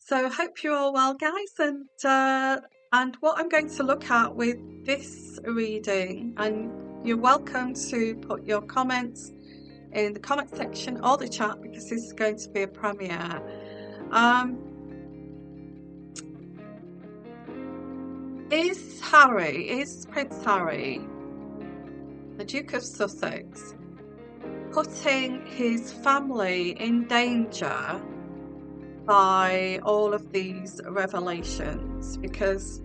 So hope you're all well, guys, and what I'm going to look at with this reading, and you're welcome to put your comments in the comment section or the chat because this is going to be a premiere. Is Prince Harry, the Duke of Sussex, putting his family in danger by all of these revelations? Because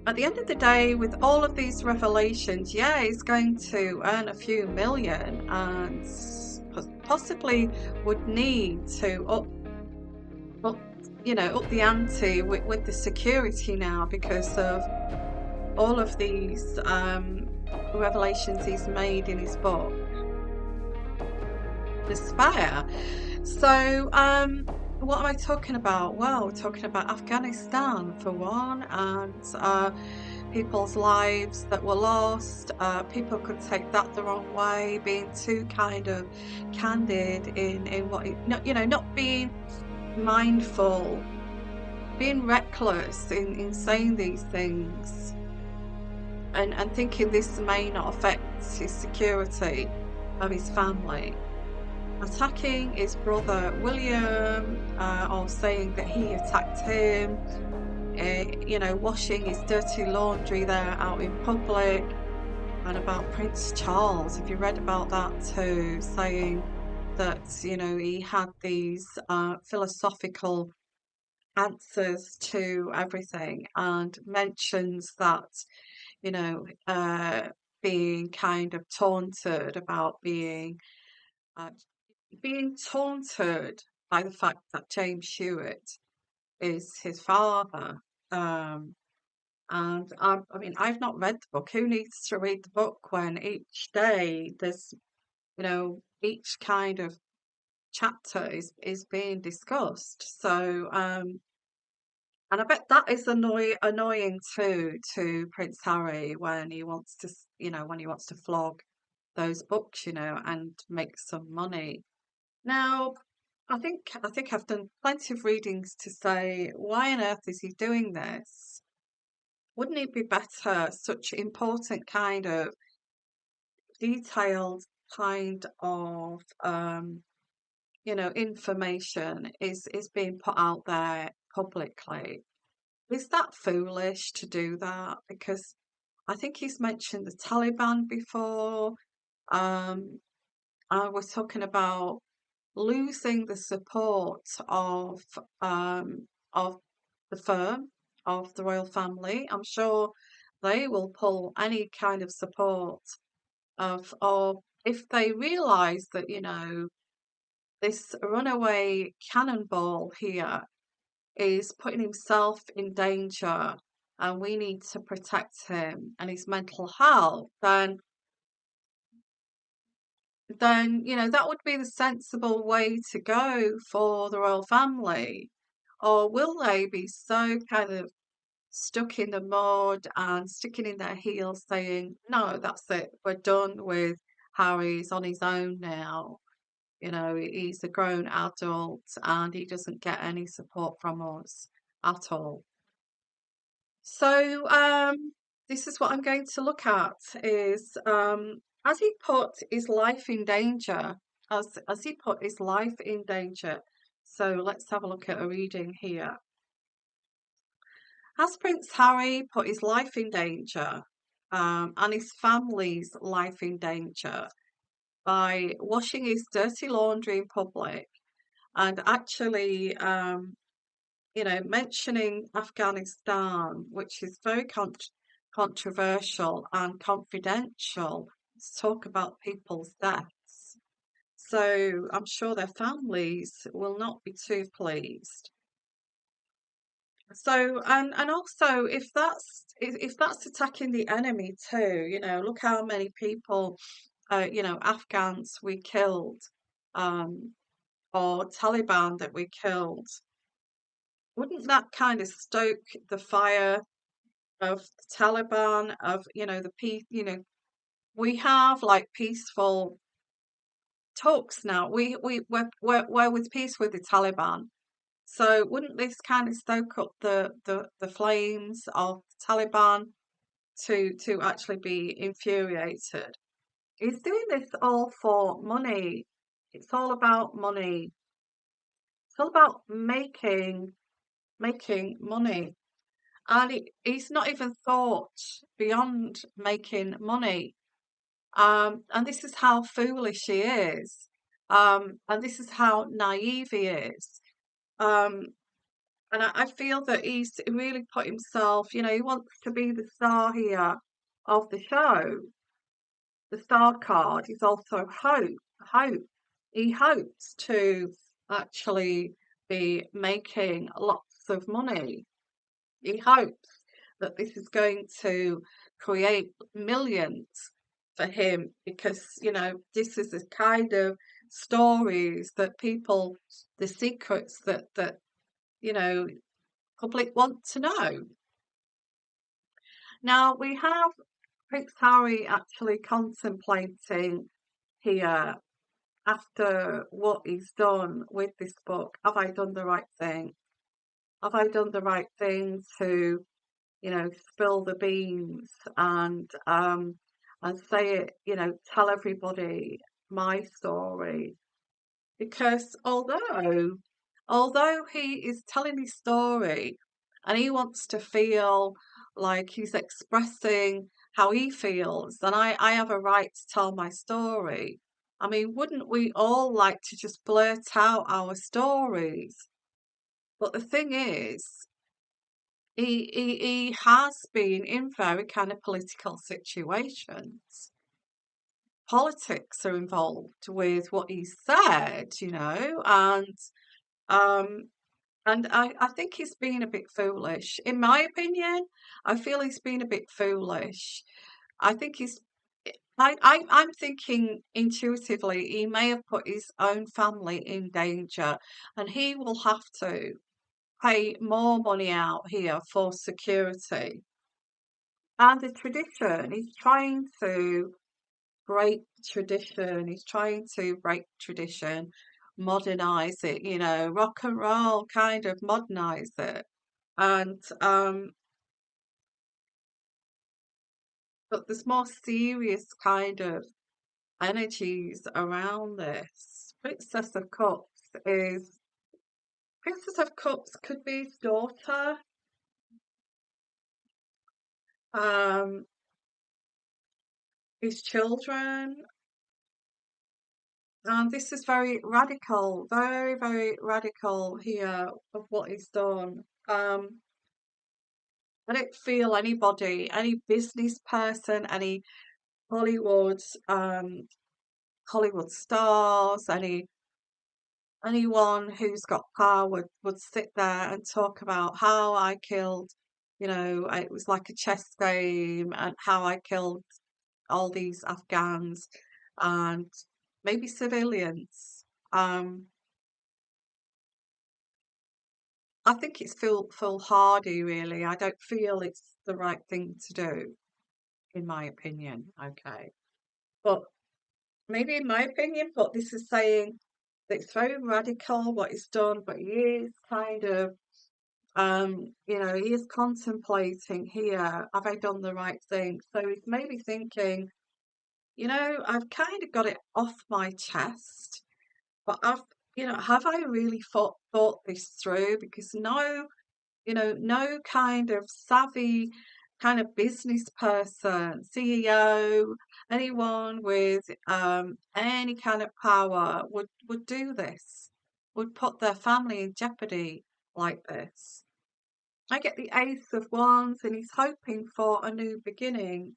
at the end of the day, with all of these revelations, yeah, he's going to earn a few million and possibly would need to up the ante with the security now because of all of these revelations he's made in his book, The Spire. So, what am I talking about? Well, we're talking about Afghanistan for one, and people's lives that were lost. People could take that the wrong way, being too kind of candid in what not being mindful, being reckless in saying these things, and thinking this may not affect his security of his family. Attacking his brother William, or saying that he attacked him, washing his dirty laundry there out in public, and about Prince Charles. Have you read about that too? Saying that, he had these philosophical answers to everything, and mentions that, being kind of taunted about uh, being taunted by the fact that James Hewitt is his father. Um, and I mean, I've not read the book. Who needs to read the book when each day there's, each kind of chapter is being discussed? So, and I bet that is annoying too to Prince Harry when he wants to, when he wants to flog those books, and make some money. Now, I think I've done plenty of readings to say, why on earth is he doing this? Wouldn't it be better, such important kind of detailed kind of information is being put out there publicly? Is that foolish to do that? Because I think he's mentioned the Taliban before. Um, we're talking about losing the support of the firm, of the royal family. I'm sure they will pull any kind of support or if they realise that, this runaway cannonball here is putting himself in danger and we need to protect him and his mental health, then that would be the sensible way to go for the royal family. Or will they be so kind of stuck in the mud and sticking in their heels saying, no, that's it, we're done with Harry's on his own now. He's a grown adult and he doesn't get any support from us at all. So this is what I'm going to look at is as he put his life in danger, as he put his life in danger. So let's have a look at a reading here. Has Prince Harry put his life in danger and his family's life in danger by washing his dirty laundry in public and actually, mentioning Afghanistan, which is very controversial and confidential, to talk about people's deaths. So I'm sure their families will not be too pleased. So and also if that's attacking the enemy too, look how many people, Afghans we killed, um, or Taliban that we killed. Wouldn't that kind of stoke the fire of the Taliban, of, the peace, we have like peaceful talks now. We're with peace with the Taliban. So wouldn't this kind of stoke up the flames of Taliban to actually be infuriated? He's doing this all for money. It's all about money. It's all about making money. And he's not even thought beyond making money. And this is how foolish he is. And this is how naive he is. Um, and I feel that he's really put himself, he wants to be the star here of the show. The star card is also hope. Hope. He hopes to actually be making lots of money. He hopes that this is going to create millions for him because, this is the kind of stories that people, the secrets that you know, public want to know. Now we have Prince Harry actually contemplating here after what he's done with this book. Have I done the right thing? Have I done the right thing to, spill the beans and say it, tell everybody my story? Because although he is telling his story and he wants to feel like he's expressing how he feels, then I have a right to tell my story. I mean, wouldn't we all like to just blurt out our stories? But the thing is, he has been in very kind of political situations. Politics are involved with what he said, um, and I think he's been a bit foolish. In my opinion, I feel he's been a bit foolish. I think I'm thinking intuitively he may have put his own family in danger and he will have to pay more money out here for security. And the tradition, he's trying to break tradition. He's trying to break tradition, modernize it, rock and roll kind of modernize it. And but there's more serious kind of energies around this. Princess of Cups could be his daughter. Um, his children. And this is very radical, very, very radical here of what he's done. I don't feel anybody, any business person, any Hollywood, um, Hollywood stars, anyone who's got power would sit there and talk about how I killed, it was like a chess game and how I killed all these Afghans and maybe civilians. I think it's foolhardy, really. I don't feel it's the right thing to do, in my opinion. Okay. But maybe in my opinion, but this is saying that it's very radical what he's done, but he is kind of, he is contemplating here, have I done the right thing? So he's maybe thinking, I've kind of got it off my chest, but have I really thought this through? Because no kind of savvy kind of business person, CEO, anyone with any kind of power would do this, would put their family in jeopardy like this. I get the Ace of Wands and he's hoping for a new beginning.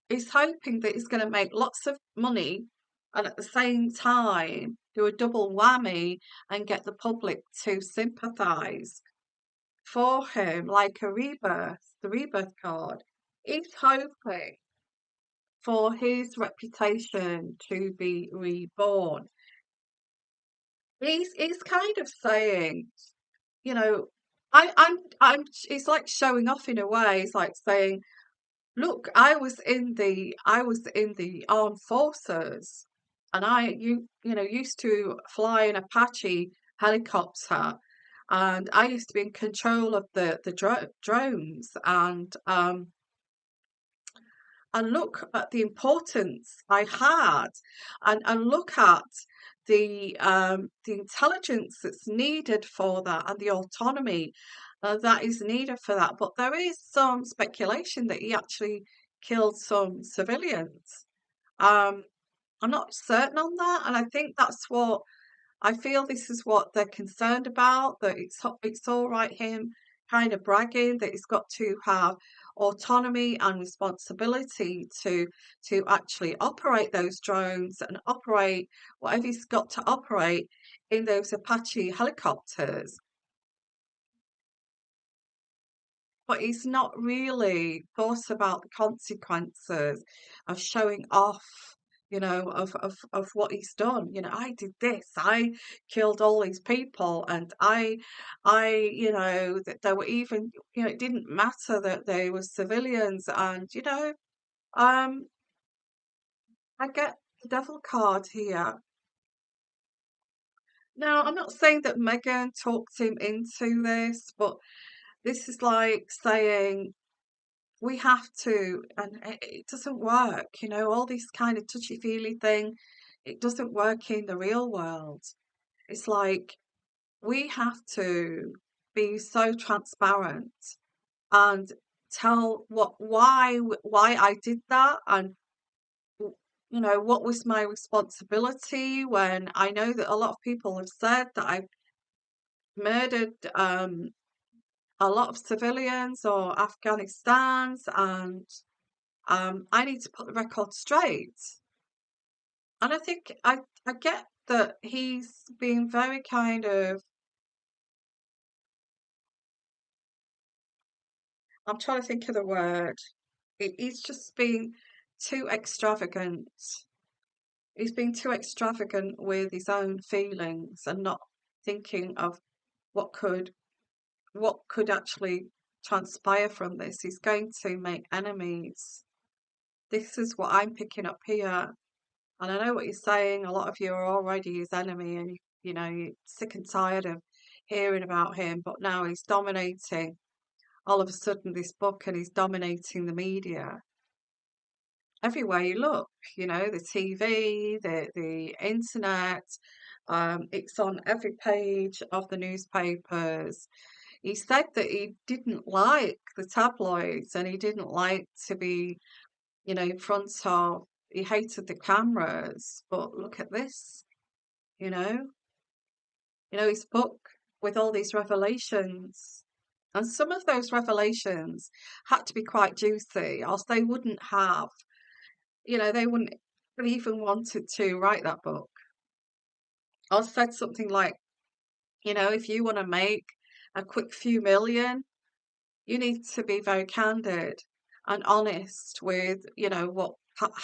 He's hoping that he's going to make lots of money and at the same time do a double whammy and get the public to sympathise for him, like a rebirth, the rebirth card. He's hoping for his reputation to be reborn. He's kind of saying, you know, I'm. It's like showing off in a way. It's like saying, look, I was in the armed forces, and used to fly an Apache helicopter. and I used to be in control of the drones, and look at the importance I had, and look at the intelligence that's needed for that, and the autonomy that is needed for that. But there is some speculation that he actually killed some civilians. Um, I'm not certain on that, and I think that's what I feel this is what they're concerned about, that it's all right him kind of bragging that he's got to have autonomy and responsibility to actually operate those drones and operate whatever he's got to operate in those Apache helicopters. But he's not really thought about the consequences of showing off, of what he's done. I did this, I killed all these people, and that there were even, it didn't matter that they were civilians, and, um, I get the devil card here. Now, I'm not saying that Megan talked him into this, but this is like saying, we have to, and it doesn't work, all this kind of touchy-feely thing, it doesn't work in the real world. It's like we have to be so transparent and tell why I did that, and what was my responsibility, when I know that a lot of people have said that I murdered a lot of civilians or Afghanistans, and I need to put the record straight. And I think I get that he's being very kind of, I'm trying to think of the word. He's just being too extravagant. He's being too extravagant with his own feelings and not thinking of what could what could actually transpire from this. He's going to make enemies. This is what I'm picking up here. And I know what you're saying. A lot of you are already his enemy, and you're sick and tired of hearing about him. But now he's dominating all of a sudden this book, and he's dominating the media everywhere you look. The TV, the internet. It's on every page of the newspapers. He said that he didn't like the tabloids, and he didn't like to be, in front of. He hated the cameras, but look at this, you know, his book with all these revelations. And some of those revelations had to be quite juicy, else they wouldn't have, they wouldn't have even wanted to write that book. I said something like, if you want to make a quick few million, you need to be very candid and honest with, what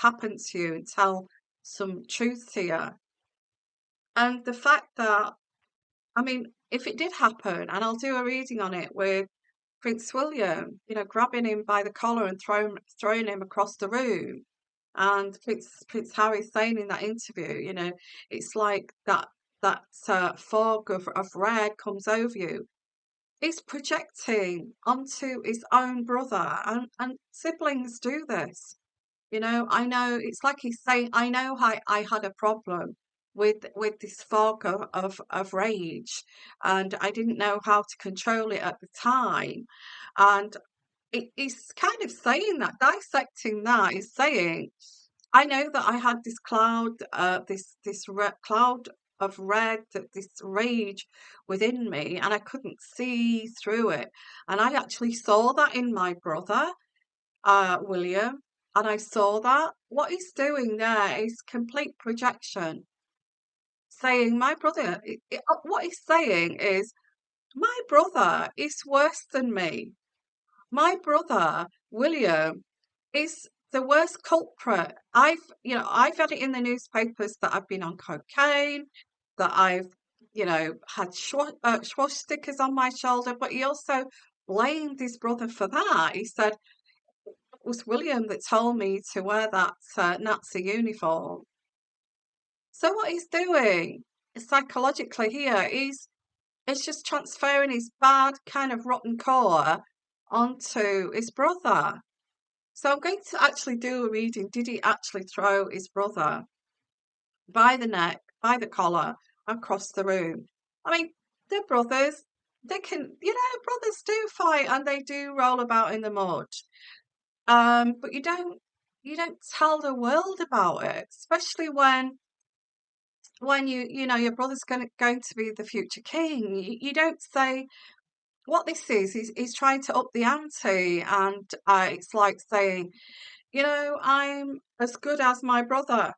happened to you, and tell some truth here. And the fact that, I mean, if it did happen, and I'll do a reading on it with Prince William, grabbing him by the collar and throwing him across the room, and Prince Harry saying in that interview, it's like that fog of red comes over you. He's projecting onto his own brother, and siblings do this. I know it's like he's saying, I know I had a problem with this fog of rage, and I didn't know how to control it at the time. And he's kind of saying that, dissecting that, is saying, I know that I had this cloud, cloud of red, this rage within me, and I couldn't see through it. And I actually saw that in my brother, William, and I saw that. What he's doing there is complete projection, saying my brother. What he's saying is, my brother is worse than me. My brother, William, is the worst culprit. I've had it in the newspapers that I've been on cocaine, that I've, had swastikas on my shoulder, but he also blamed his brother for that. He said it was William that told me to wear that Nazi uniform. So what he's doing psychologically here is It's just transferring his bad kind of rotten core onto his brother. So I'm going to actually do a reading. Did he actually throw his brother by the neck, by the collar, across the room? I mean, they're brothers. They can, brothers do fight and they do roll about in the mud. But you don't tell the world about it, especially when your brother's going to be the future king. You don't say what this is. He's trying to up the ante, and it's like saying, I'm as good as my brother.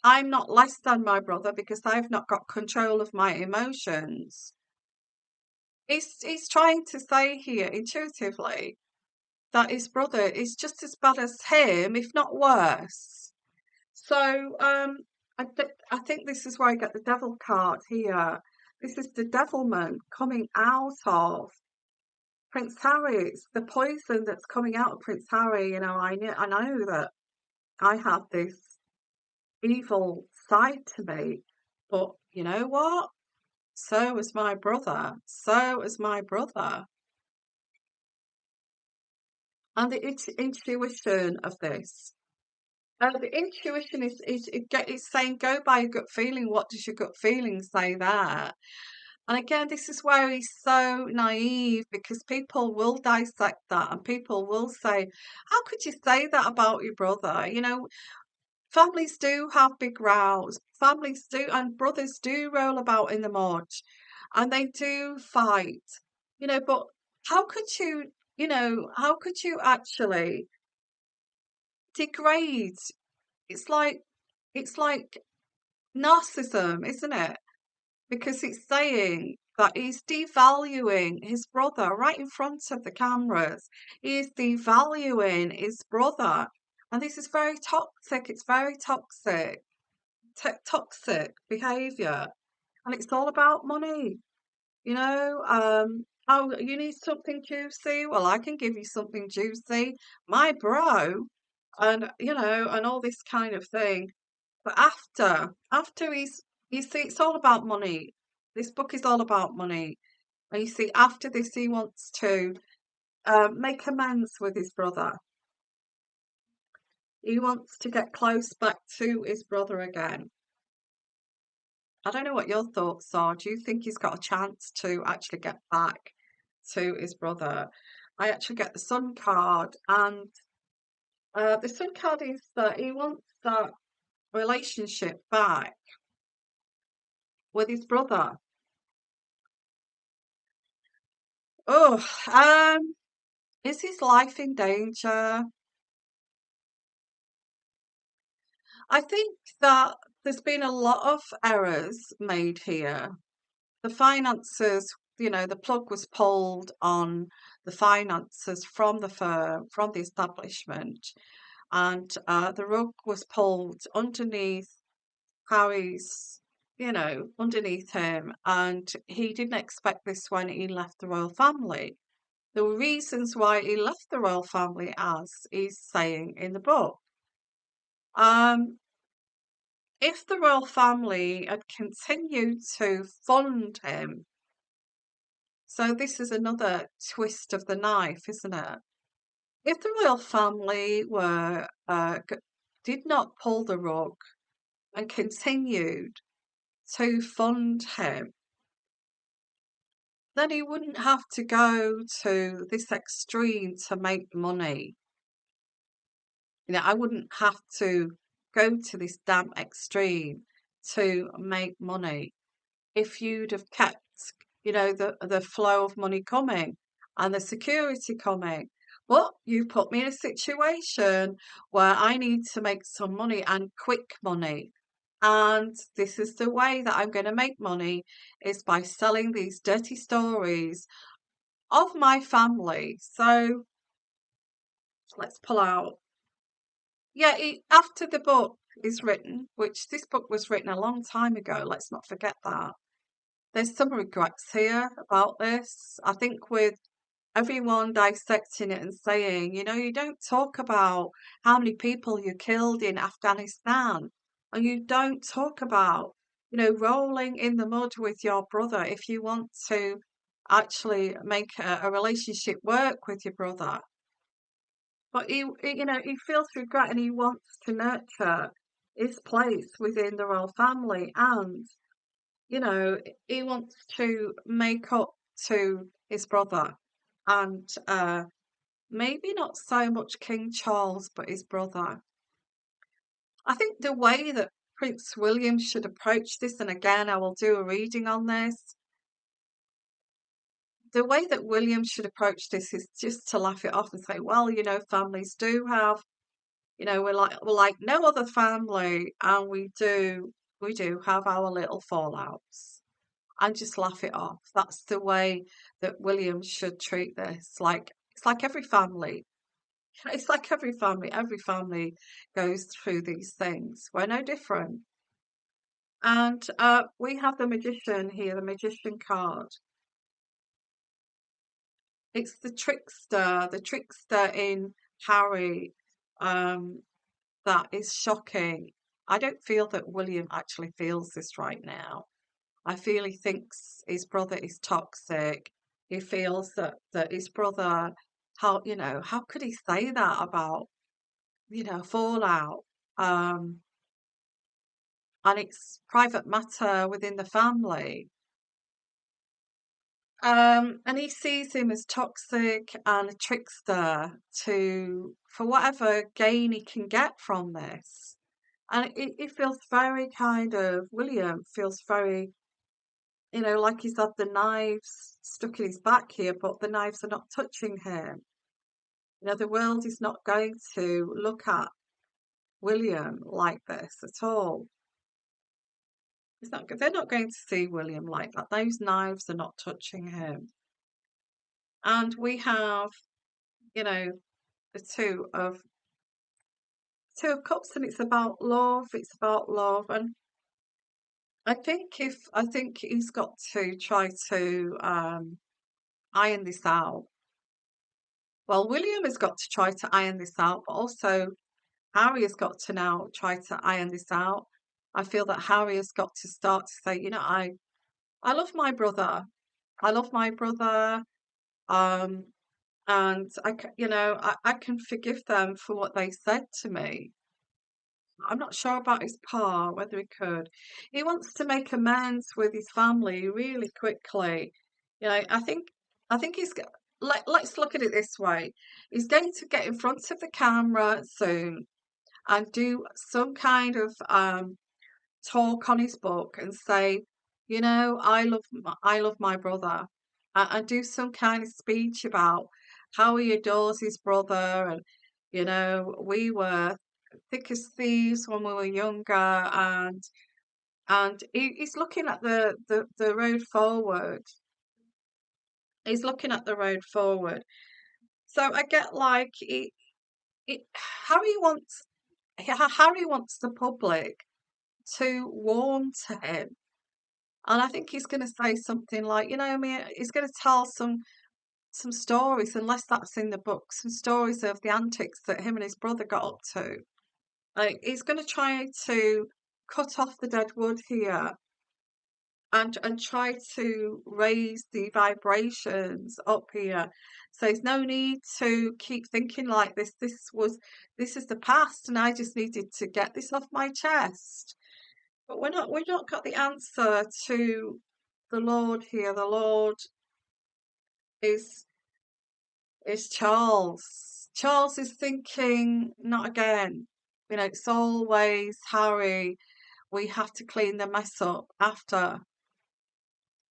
I'm not less than my brother because I've not got control of my emotions. He's trying to say here intuitively that his brother is just as bad as him, if not worse. So I think this is where I get the devil card here. This is the devilment coming out of Prince Harry. It's the poison that's coming out of Prince Harry. I know that I have this evil side to me, but you know what? So is my brother. So is my brother. And the intuition of this. The intuition is saying go by your gut feeling. What does your gut feeling say there? And again, this is where he's so naive because people will dissect that and people will say, how could you say that about your brother? Families do have big rows. Families do, and brothers do roll about in the mud and they do fight, but how could you actually degrade? It's like, it's like narcissism, isn't it? Because it's saying that he's devaluing his brother right in front of the cameras. He is devaluing his brother. And this is very toxic. It's very toxic, toxic behavior. And it's all about money. Oh, you need something juicy? Well, I can give you something juicy. My bro, and all this kind of thing. But after you see, it's all about money. This book is all about money. And you see, after this, he wants to make amends with his brother. He wants to get close back to his brother again. I don't know what your thoughts are. Do you think he's got a chance to actually get back to his brother? I actually get the Sun card, and the Sun card is that he wants that relationship back with his brother. Oh, is his life in danger? I think that there's been a lot of errors made here. The finances, the plug was pulled on the finances from the firm, from the establishment, and the rug was pulled underneath Harry's, underneath him, and he didn't expect this when he left the royal family. There were reasons why he left the royal family, as he's saying in the book. Um, if the royal family had continued to fund him, so this is another twist of the knife, isn't it? If the royal family did not pull the rug and continued to fund him, then he wouldn't have to go to this extreme to make money. I wouldn't have to go to this damn extreme to make money if you'd have kept, the flow of money coming and the security coming. But you put me in a situation where I need to make some money and quick money. And this is the way that I'm going to make money is by selling these dirty stories of my family. So let's pull out. Yeah, after the book is written, which this book was written a long time ago, let's not forget that. There's some regrets here about this. I think with everyone dissecting it and saying, you don't talk about how many people you killed in Afghanistan, and you don't talk about rolling in the mud with your brother if you want to actually make a relationship work with your brother. But he feels regret and he wants to nurture his place within the royal family, and you know, he wants to make up to his brother, and maybe not so much King Charles, but his brother. I think the way that Prince William should approach this, and again, I will do a reading on this. The way that William should approach this is just to laugh it off and say, well, families do have, we're like no other family, and we do have our little fallouts, and just laugh it off. That's the way that William should treat this. Like it's like every family. It's like every family. Every family goes through these things. We're no different. And we have the magician here, the magician card. It's the trickster in Harry, that is shocking. I don't feel that William actually feels this right now. I feel he thinks his brother is toxic. He feels that his brother, how could he say that about, fallout? Um, and it's private matter within the family. And he sees him as toxic and a trickster for whatever gain he can get from this. And it feels very William feels very, like he's had the knives stuck in his back here, but the knives are not touching him. The world is not going to look at William like this at all. They're not going to see William like that. Those knives are not touching him. And we have, the two of cups, and it's about love. It's about love. And I think he's got to try to iron this out. Well, William has got to try to iron this out, but also Harry has got to now try to iron this out. I feel that Harry has got to start to say, I love my brother. I love my brother. Um, and I can forgive them for what they said to me. I'm not sure about his pa, whether he could. He wants to make amends with his family really quickly. I think let's look at it this way. He's going to get in front of the camera soon and do some kind of talk on his book and say, I love my brother, and do some kind of speech about how he adores his brother, and we were thick as thieves when we were younger, and he's looking at the road forward. He's looking at the road forward. So I get like it, Harry wants Harry wants the public to warm to him. And I think he's going to say something like, he's going to tell some stories, unless that's in the book, some stories of the antics that him and his brother got up to. Like, he's going to try to cut off the dead wood here, and try to raise the vibrations up here. So there's no need to keep thinking like this. This is the past, and I just needed to get this off my chest. But we've not got the answer to the Lord here. The Lord is Charles. Charles is thinking, not again. It's always Harry. We have to clean the mess up after.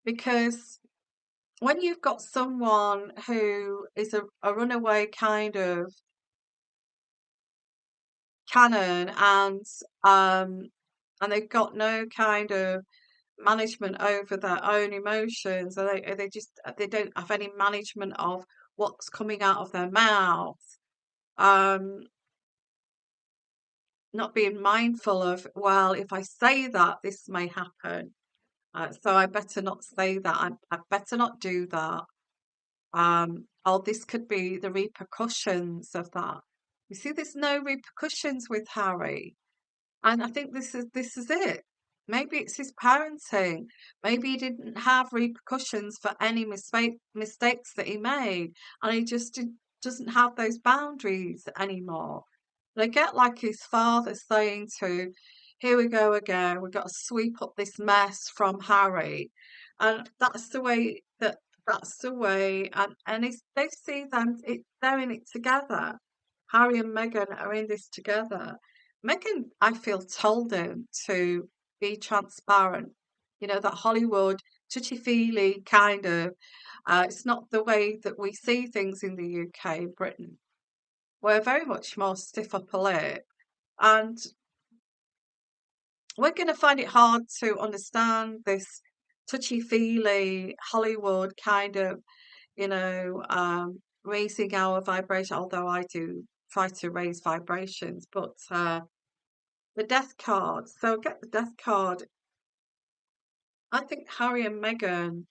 Because when you've got someone who is a runaway kind of canon, and they've got no kind of management over their own emotions, or they don't have any management of what's coming out of their mouth, um not being mindful of, well, if I say that, this may happen, so I better not say that. I better not do that. Oh, this could be the repercussions of that. You see, there's no repercussions with Harry, and I think this is it. Maybe it's his parenting. Maybe he didn't have repercussions for any mistakes that he made, and he just doesn't have those boundaries anymore. They get like his father saying to, "Here we go again. We've got to sweep up this mess from Harry," and that's the way that that's the way. And they see them. They're in it together. Harry and Meghan are in this together. Meghan, I feel, told him to be transparent. You know, that Hollywood touchy-feely kind of, it's not the way that we see things in the UK, Britain. We're very much more stiff upper lip. And we're going to find it hard to understand this touchy-feely Hollywood kind of, raising our vibration, although I do try to raise vibrations. But the death card, so get the death card. I think Harry and Meghan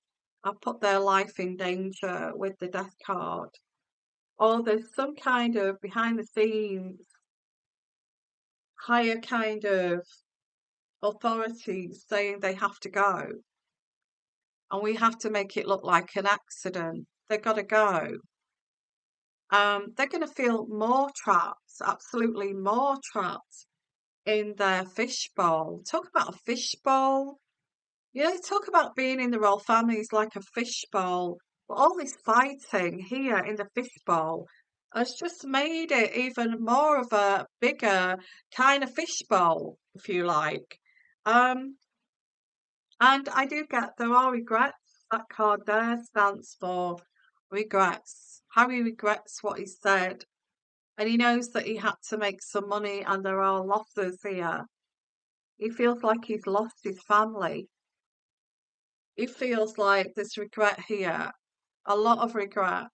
have put their life in danger with the death card. Or there's some kind of behind the scenes, higher kind of authorities saying they have to go. And we have to make it look like an accident. They've got to go. They're going to feel more trapped, absolutely more trapped in their fishbowl. Talk about a fishbowl. Talk about being in the royal family is like a fishbowl. But all this fighting here in the fishbowl has just made it even more of a bigger kind of fishbowl, if you like. Um, and I do get there are regrets. That card there stands for regrets. Harry regrets what he said, and he knows that he had to make some money and there are losses here. He feels like he's lost his family. He feels like there's regret here, a lot of regret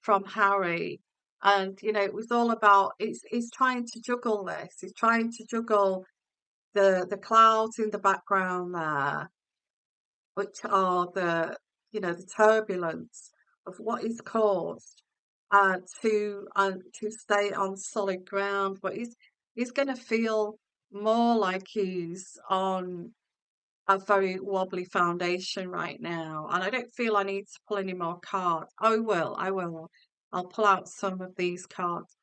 from Harry. And it was all about he's trying to juggle this. He's trying to juggle the clouds in the background there, which are the turbulence of what he's caused, to stay on solid ground. But he's going to feel more like he's on a very wobbly foundation right now, and I don't feel I need to pull any more cards. I will. I'll pull out some of these cards.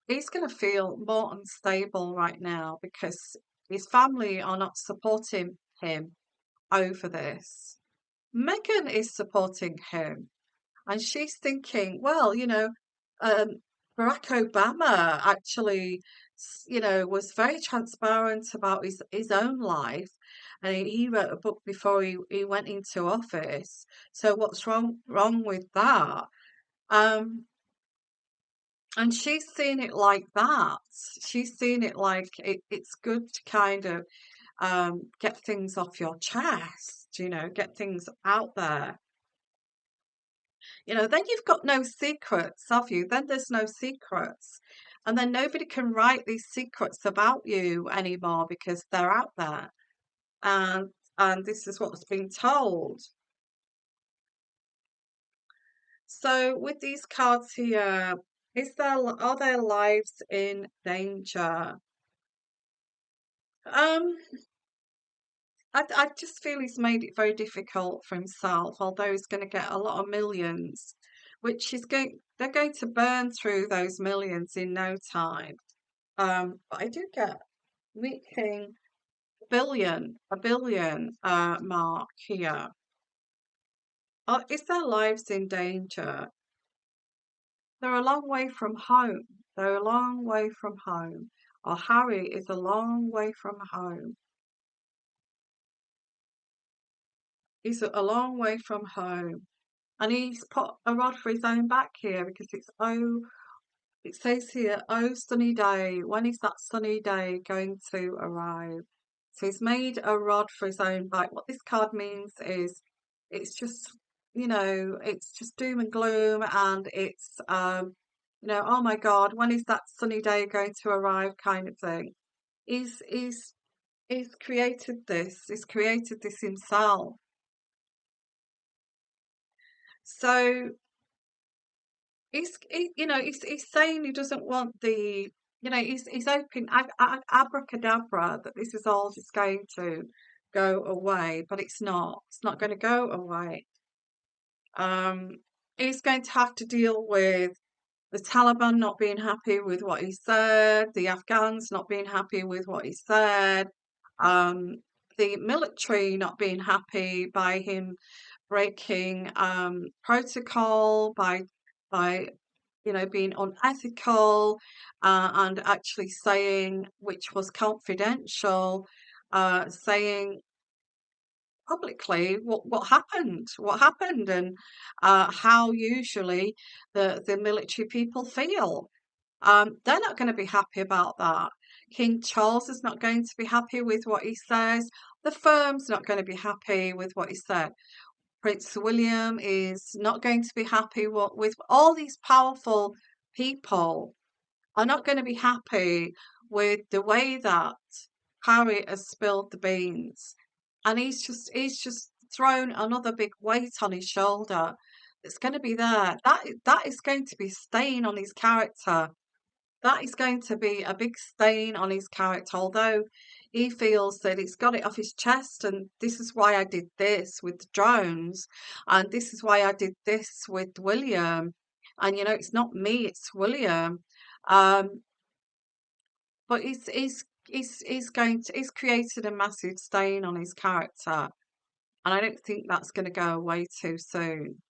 He's going to feel more unstable right now because his family are not supporting him over this. Meghan is supporting him, and she's thinking, well, um, Barack Obama actually, was very transparent about his own life, and he wrote a book before he went into office. So what's wrong with that? Um, and she's seen it like that. She's seen it like it's good to kind of get things off your chest, get things out there. Then you've got no secrets, have you? Then there's no secrets. And then nobody can write these secrets about you anymore because they're out there. And and this is what's been told. So with these cards here, are their lives in danger? Um, I just feel he's made it very difficult for himself, although he's going to get a lot of millions, which they're going to burn through those millions in no time. But I do get reaching a billion mark here. Is their lives in danger? They're a long way from home. They're a long way from home. Or Harry is a long way from home. He's a long way from home. And he's put a rod for his own back here because it says here, oh, sunny day. When is that sunny day going to arrive? So he's made a rod for his own back. What this card means is it's just, it's just doom and gloom, and it's, oh my God, when is that sunny day going to arrive kind of thing. He's, he's, he's created this. He's created this himself. So he's saying he doesn't want the You know, he's hoping abracadabra that this is all just going to go away, but it's not. It's not going to go away. Um, he's going to have to deal with the Taliban not being happy with what he said, the Afghans not being happy with what he said, um, the military not being happy by him breaking protocol, by being unethical, and actually saying, which was confidential, saying publicly what happened, and how usually the military people feel. They're not going to be happy about that. King Charles is not going to be happy with what he says. The firm's not going to be happy with what he said. Prince William is not going to be happy with all these powerful people are not going to be happy with the way that Harry has spilled the beans. And he's just thrown another big weight on his shoulder. It's going to be there. That is going to be a stain on his character. That is going to be a big stain on his character, although he feels that he's got it off his chest, and this is why I did this with the drones, and this is why I did this with William. And it's not me, it's William. Um, but he's created a massive stain on his character, and I don't think that's going to go away too soon.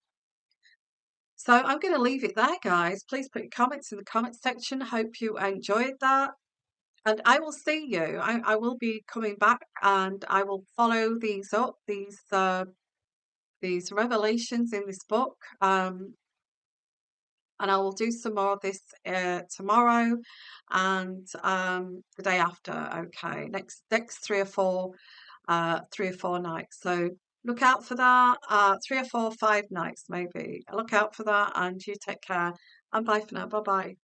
So I'm going to leave it there, guys. Please put your comments in the comment section. Hope you enjoyed that. And I will see you. I will be coming back, and I will follow these up, these revelations in this book. And I will do some more of this tomorrow and the day after. Okay, next 3 or 4 nights. So look out for that. 3 or 4, 5 nights maybe. Look out for that, and you take care. And bye for now. Bye bye.